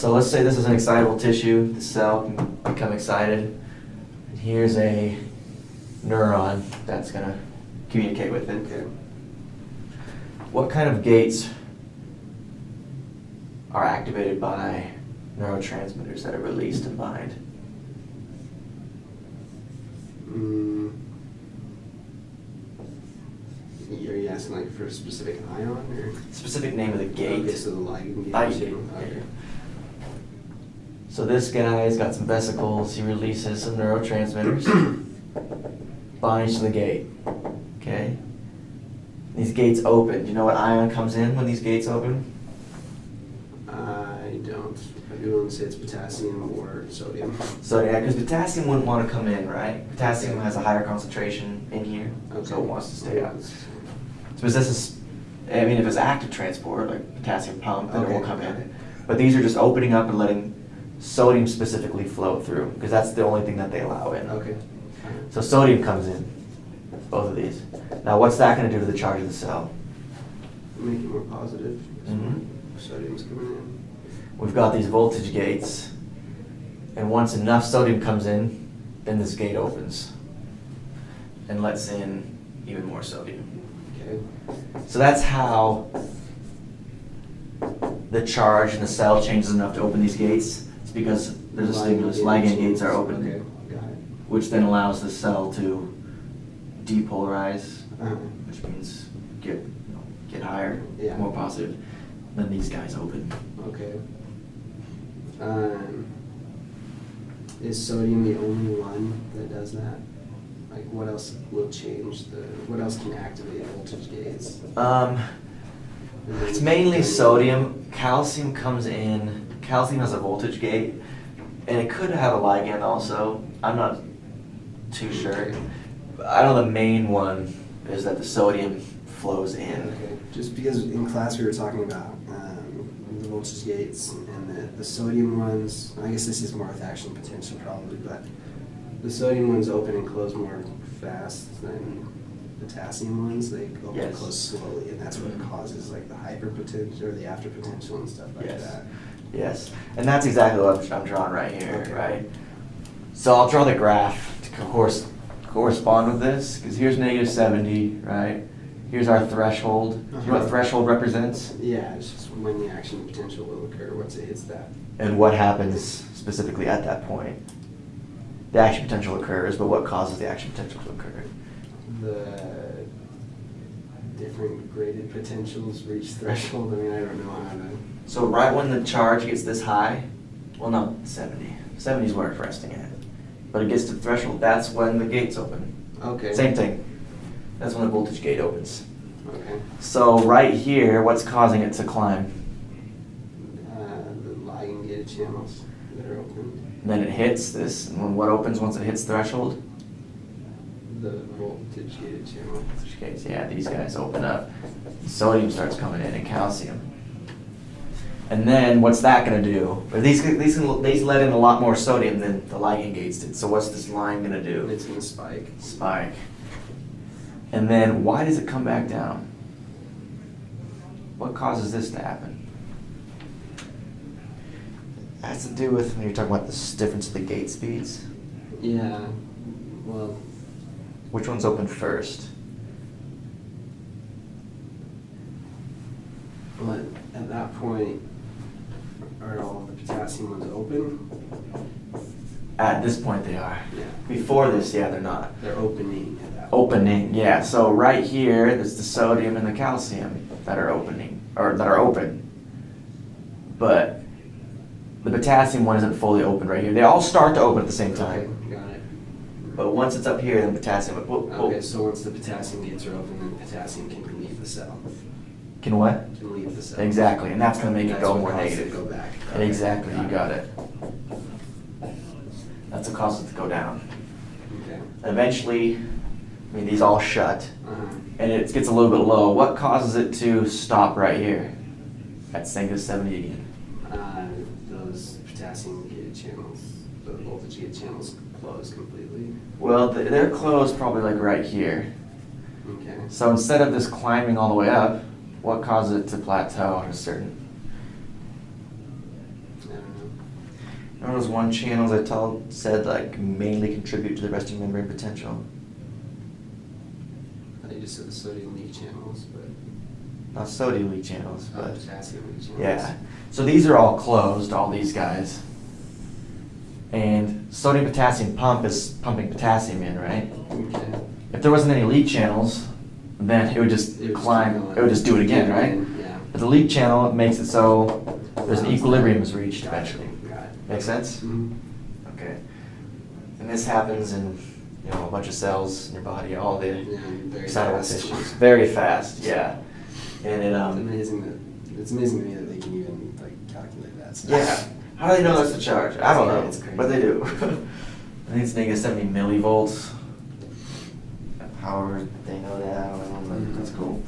So let's say this is an excitable tissue. The cell can become excited. And here's a neuron that's going to communicate with it. Okay. What kind of gates are activated by neurotransmitters that are released and bind? Are you asking like for a specific ion or? Specific name of the gate. Okay, so the ligand gate. Ligand. Okay. So this guy's got some vesicles. He releases some neurotransmitters. Binds to the gate. Okay. These gates open. Do you know what ion comes in when these gates open? I don't. I do want to say it's potassium or sodium. So yeah, because potassium wouldn't want to come in, right? Potassium has a higher concentration in here, so it wants to stay out. So this is, I mean, if it's active transport, like potassium pump, then it will come in. But these are just opening up and letting sodium specifically flow through, because that's the only thing that they allow in. Okay. So sodium comes in, both of these. Now what's that going to do to the charge of the cell? Make it more positive. Mhm. Sodium's coming in. We've got these voltage gates, and once enough sodium comes in, then this gate opens and lets in even more sodium. Okay. So that's how the charge in the cell changes enough to open these gates. It's because there's a stimulus. Ligand gates are open, Okay, got it. which then allows the cell to depolarize, Uh-huh. which means get higher, Yeah. more positive. Then these guys open. Okay. Is sodium the only one that does that? Like, what else will change what else can activate voltage gates? It's mainly sodium. Calcium comes in. Calcium has a voltage gate, and it could have a ligand also. I'm not too sure. I know the main one is that the sodium flows in. Okay. Just because in class we were talking about the voltage gates and the sodium ones. I guess this is more with action potential probably, but the sodium ones open and close more fast than potassium ones. They open and close slowly, and that's what causes like the hyperpotential or the afterpotential and stuff like that. Yes, and that's exactly what I'm drawing right here, Okay. right? So I'll draw the graph to correspond with this, because here's -70, right? Here's our threshold. Do you know what threshold represents? Yeah, it's just when the action potential will occur once it hits that. And what happens specifically at that point? The action potential occurs, but what causes the action potential to occur? The different graded potentials reach threshold. I mean, I don't know how to. So right when the charge gets this high, well, no, 70. 70 is where it's resting at. But it gets to the threshold, that's when the gates open. Okay. Same thing. That's when the voltage gate opens. Okay. So right here, what's causing it to climb? The ligand gated channels that are open. And then it hits this, and when what opens once it hits threshold? The voltage gated channel. Voltage gates, yeah, these guys open up. Sodium starts coming in and calcium. And then what's that going to do? These let in a lot more sodium than the ligand gates did. So what's this line going to do? It's going to spike. Spike. And then why does it come back down? What causes this to happen? It has to do with when you're talking about the difference of the gate speeds. Yeah. Well. Which one's open first? But at that point, are all the potassium ones open? At this point they are. Yeah. Before this, yeah, they're not. They're opening at that point. Opening, yeah. So right here, there's the sodium and the calcium that are opening, or that are open. But the potassium one isn't fully open right here. They all start to open at the same time. Okay, got it. But once it's up here, then potassium. Okay, so once the potassium gates are open, then potassium can leave the cell. Can what? Can leave the cell. Exactly, and that's going to make it That's go what more causes it negative. to go back. Exactly, you it. got it. That's what causes it to go down. Okay. Eventually, I mean, these all shut, Uh-huh. and it gets a little bit low. What causes it to stop right here at -70 again? Those potassium gated channels, the voltage gated channels close completely. Well, they're closed probably like right here. Okay. So instead of this climbing all the way up, what causes it to plateau at a certain? I don't Remember those one channels said like mainly contribute to the resting membrane potential? I think just said the sodium leak channels, but Not sodium leak channels, but potassium leak channels. yeah. So these are all closed, all these guys. And sodium potassium pump is pumping potassium in, right? Okay. If there wasn't any leak channels, then it would just It would just climb, keep going. it would just do it again, right? Yeah. But the leak channel makes it so there's an equilibrium is reached Got it. eventually. Got it. Make sense? Mhm. Okay. And this happens in, a bunch of cells in your body, all the Yeah, very excitable fast. tissues. Very fast, yeah. And it, It's amazing to me that they can even like calculate that stuff. yeah. How do they know that's the charge? I don't know, It's crazy. but they do. I think it's negative 70 millivolts. However they know that, I don't know, but that's cool.